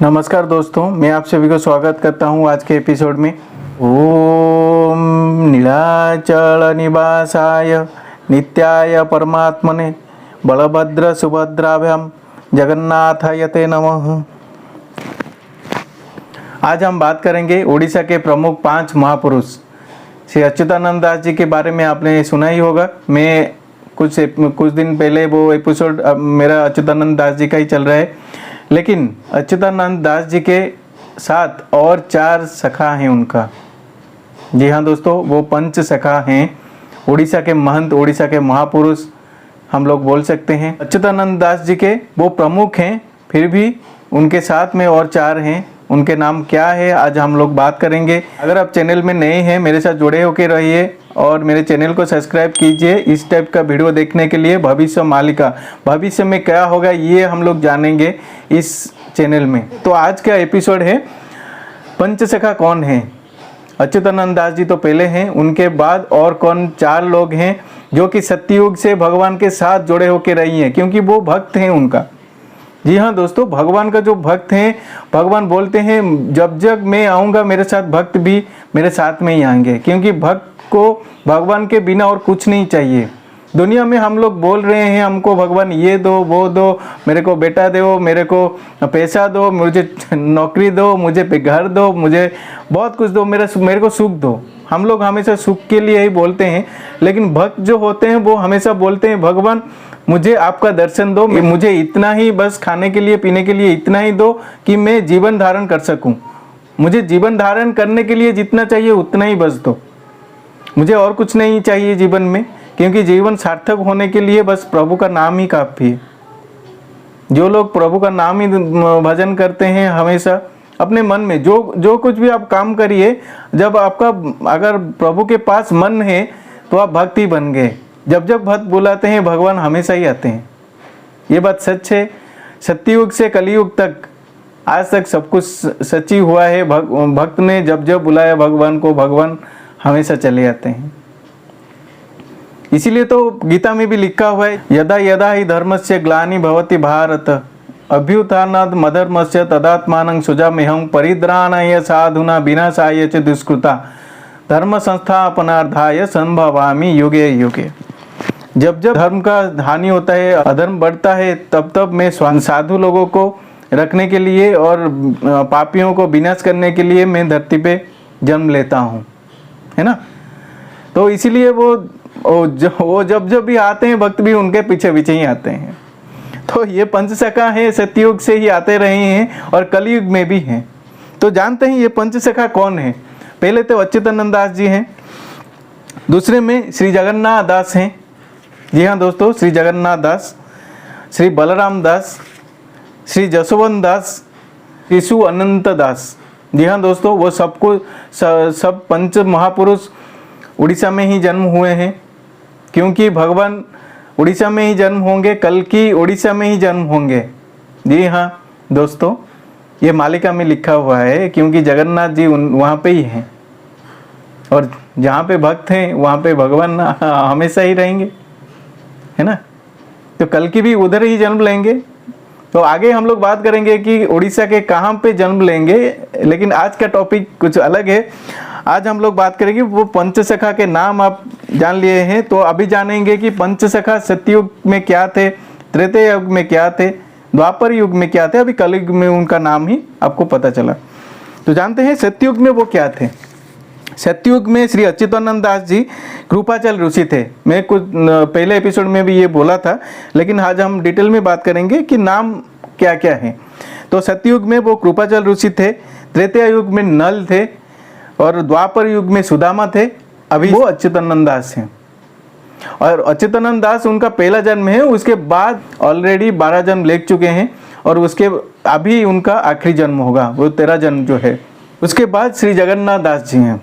नमस्कार दोस्तों, मैं आप सभी को स्वागत करता हूं आज के एपिसोड में। ओम नीलाचल निवासाय नित्याय परमात्मने बलभद्र सुभद्राभ्याम जगन्नाथायते नमः। आज हम बात करेंगे उड़ीसा के प्रमुख 5 महापुरुष श्री अच्युतानंद दास जी के बारे में। आपने सुना ही होगा। मैं कुछ दिन पहले वो एपिसोड मेरा अच्युतानंद दास जी का ही चल रहा है, लेकिन अच्युतानंद दास जी के साथ और 4 सखा हैं उनका। जी हाँ दोस्तों, वो 5 सखा हैं। उड़ीसा के महंत, उड़ीसा के महापुरुष हम लोग बोल सकते हैं। अच्युतानंद दास जी के वो प्रमुख हैं, फिर भी उनके साथ में और 4 हैं। उनके नाम क्या है आज हम लोग बात करेंगे। अगर आप चैनल में नए हैं, मेरे साथ जुड़े होकर रहिए और मेरे चैनल को सब्सक्राइब कीजिए इस टाइप का वीडियो देखने के लिए। भविष्य मालिका, भविष्य में क्या होगा ये हम लोग जानेंगे इस चैनल में। तो आज का एपिसोड है पंचसखा कौन है। अच्युतानंद दास जी तो पहले हैं, उनके बाद और कौन 4 लोग हैं जो कि सत्ययुग से भगवान के साथ जुड़े होकर रही हैं, क्योंकि वो भक्त हैं उनका। जी हाँ दोस्तों, भगवान का जो भक्त हैं, भगवान बोलते हैं जब जब मैं आऊँगा मेरे साथ भक्त भी मेरे साथ में ही आएंगे, क्योंकि भक्त को भगवान के बिना और कुछ नहीं चाहिए। दुनिया में हम लोग बोल रहे हैं हमको भगवान ये दो वो दो, मेरे को बेटा दो, मेरे को पैसा दो, मुझे नौकरी दो, मुझे घर दो, मुझे बहुत कुछ दो, मेरे को सुख दो। हम लोग हमेशा सुख के लिए ही बोलते हैं, लेकिन भक्त जो होते हैं वो हमेशा बोलते हैं भगवान मुझे आपका दर्शन दो, मुझे इतना ही बस खाने के लिए पीने के लिए इतना ही दो कि मैं जीवन धारण कर सकूं। मुझे जीवन धारण करने के लिए जितना चाहिए उतना ही बस दो, मुझे और कुछ नहीं चाहिए जीवन में, क्योंकि जीवन सार्थक होने के लिए बस प्रभु का नाम ही काफ़ी है। जो लोग प्रभु का नाम ही भजन करते हैं हमेशा अपने मन में, जो कुछ भी आप काम करिए, जब आपका अगर प्रभु के पास मन है तो आप भक्त ही बन गए। जब जब भक्त बुलाते हैं भगवान हमेशा ही आते हैं। ये बात सच है। सत्ययुग से कलयुग तक आज तक सब कुछ सच्ची हुआ है। भक्त ने जब जब बुलाया भगवान को, भगवान हमेशा चले आते हैं। इसीलिए तो गीता में भी लिखा हुआ है यदा यदा ही धर्मस्य ग्लानि भवति भारत अभ्युत्थानात् मधर्मस्य तदात्मानं सुजाम्यहं परित्राणाय साधूनां विनाशाय च दुष्कृता धर्म संस्थापनार्थाय संभवामि युगे युगे। जब जब धर्म का हानि होता है, अधर्म बढ़ता है, तब तब मैं साधु लोगों को रखने के लिए और पापियों को विनाश करने के लिए मैं धरती पे जन्म लेता हूँ, है ना। तो इसीलिए वो जब जब भी आते हैं भक्त भी उनके पीछे पीछे ही आते हैं। तो ये पंचसखा हैं, सत्ययुग से ही आते रहे हैं और कलयुग में भी हैं। तो जानते हैं ये पंचसखा कौन है। पहले तो अच्युतानंद दास जी हैं, दूसरे में श्री जगन्नाथ दास हैं। जी हाँ दोस्तों, श्री जगन्नाथ दास, श्री बलराम दास, श्री जसवंत दास, शिशु अनंत दास। जी हाँ दोस्तों, वो सब 5 महापुरुष उड़ीसा में ही जन्म हुए हैं, क्योंकि भगवान उड़ीसा में ही जन्म होंगे, कल की उड़ीसा में ही जन्म होंगे। जी हाँ दोस्तों, ये मालिका में लिखा हुआ है, क्योंकि जगन्नाथ जी वहाँ पे ही हैं और जहाँ पे भक्त हैं वहाँ पे भगवान हमेशा ही रहेंगे, है ना। तो कल की भी उधर ही जन्म लेंगे। तो आगे हम लोग बात करेंगे कि उड़ीसा के कहाँ पे जन्म लेंगे, लेकिन आज का टॉपिक कुछ अलग है। आज हम लोग बात करेंगे वो पंचसखा के नाम आप जान लिए हैं, तो अभी जानेंगे कि पंचसखा सत्ययुग में क्या थे, त्रेता युग में क्या थे, द्वापर युग में क्या थे, अभी कलयुग में उनका नाम ही आपको पता चला। तो जानते हैं सत्ययुग में वो क्या थे। सत्ययुग में श्री अच्युतानंद दास जी कृपाचल ऋषि थे। मैं कुछ पहले एपिसोड में भी ये बोला था, लेकिन आज हम डिटेल में बात करेंगे कि नाम क्या क्या है। तो सत्ययुग में वो कृपाचल ऋषि थे, त्रेता युग में नल थे और द्वापर युग में सुदामा थे। अभी वो अच्युतानंद दास हैं और अच्युतानंद दास उनका पहला जन्म है। उसके बाद ऑलरेडी 12 जन्म ले चुके हैं और उसके अभी उनका आखिरी जन्म होगा, वो 13 जन्म जो है। उसके बाद श्री जगन्नाथ दास जी हैं।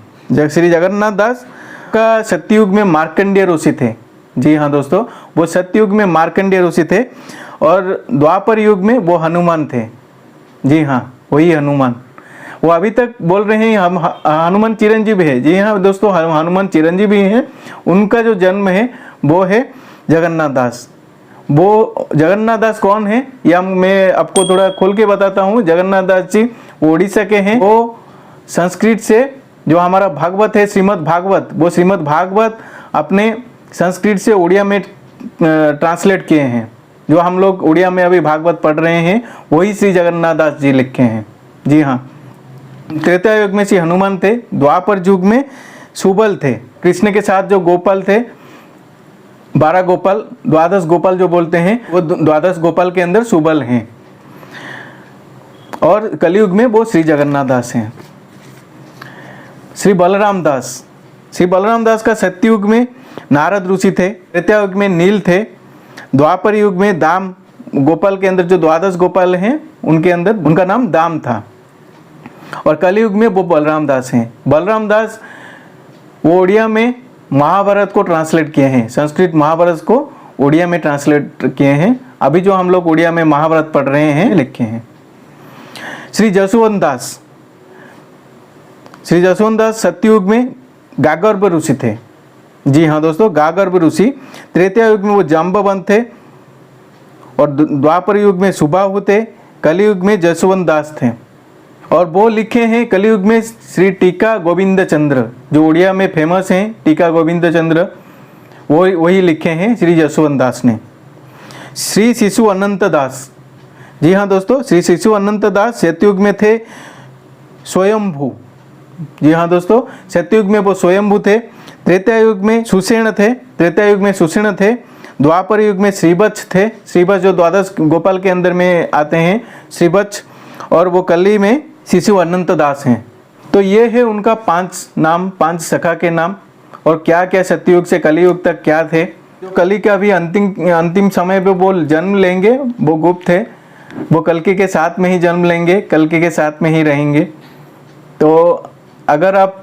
श्री जगन्नाथ दास का सत्ययुग में मार्कंडेय ऋषि थे। जी हाँ दोस्तों, वो सत्ययुग में मार्कंडेय ऋषि थे और द्वापर युग में वो हनुमान थे। जी हाँ, वही हनुमान। वो अभी तक बोल रहे हैं हम हनुमान चिरंजीव है। जी हाँ दोस्तों, हनुमान चिरंजीव हैं। उनका जो जन्म है वो है जगन्नाथ दास। वो जगन्नाथ दास कौन है, या मैं आपको थोड़ा खोल के बताता हूँ। जगन्नाथ दास जी वो उड़ीसा के हैं। वो संस्कृत से जो हमारा भागवत है, श्रीमद् भागवत, वो श्रीमद् भागवत अपने संस्कृत से उड़िया में ट्रांसलेट किए हैं। जो हम लोग उड़िया में अभी भागवत पढ़ रहे हैं वही श्री जगन्नाथ दास जी लिखे हैं। जी हाँ। त्रेता युग में श्री हनुमान थे। द्वापर युग में सुबल थे। कृष्ण के साथ जो गोपाल थे, 12 गोपाल, 12 गोपाल जो बोलते हैं, वो 12 गोपाल के अंदर सुबल हैं। और कलयुग में वो श्री जगन्नाथ दास हैं। श्री बलराम दास, श्री बलराम दास का सत्ययुग में नारद ऋषि थे। त्रेता युग में नील थे। द्वापर युग में दाम गोपाल के अंदर जो 12 गोपाल हैं उनके अंदर उनका नाम दाम था। और कलयुग में वो बलराम दास हैं। बलराम दास वो उड़िया में महाभारत को ट्रांसलेट किए हैं। संस्कृत महाभारत को उड़िया में ट्रांसलेट किए हैं। अभी जो हम लोग उड़िया में महाभारत पढ़ रहे हैं लिखे हैं। श्री जसवंत दास, श्री जसवंत दास सत्ययुग में गागर्भ ऋषि थे। जी हाँ दोस्तों, गागर्भ ऋषि। त्रेता युग में वो जाम्बवंत थे। और द्वापर युग में सुबाहु थे। कलयुग में जसवंत दास थे। और वो लिखे हैं कलयुग में श्री टीका गोविंद चंद्र, जो उड़िया में फेमस हैं, टीका गोविंद चंद्र, वही लिखे हैं श्री जसवंत दास ने। श्री शिशु अनंत दास, जी हाँ दोस्तों, श्री शिशु अनंत दास सतयुग में थे स्वयंभू। जी हाँ दोस्तों, सतयुग में वो स्वयंभू थे। त्रेता युग में सुसेन थे। त्रेता युग में सुसेन थे। द्वापर युग में श्रीवत्स थे। श्रीवत्स जो 12 गोपाल के अंदर में आते हैं, श्रीवत्स। और वो कली में शिशु अनंत दास हैं। तो ये है उनका 5 नाम, 5 सखा के नाम। और क्या क्या सत्ययुग से कलयुग तक क्या थे। जो कली का भी अंतिम समय पे वो जन्म लेंगे, वो गुप्त है। वो कल्कि के साथ में ही जन्म लेंगे, कल्कि के साथ में ही रहेंगे। तो अगर आप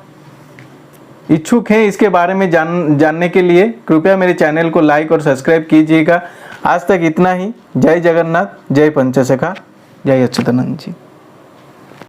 इच्छुक हैं इसके बारे में जानने के लिए, कृपया मेरे चैनल को लाइक और सब्सक्राइब कीजिएगा। आज तक इतना ही। जय जगन्नाथ, जय पंचसखा, जय अच्युतानंद जी।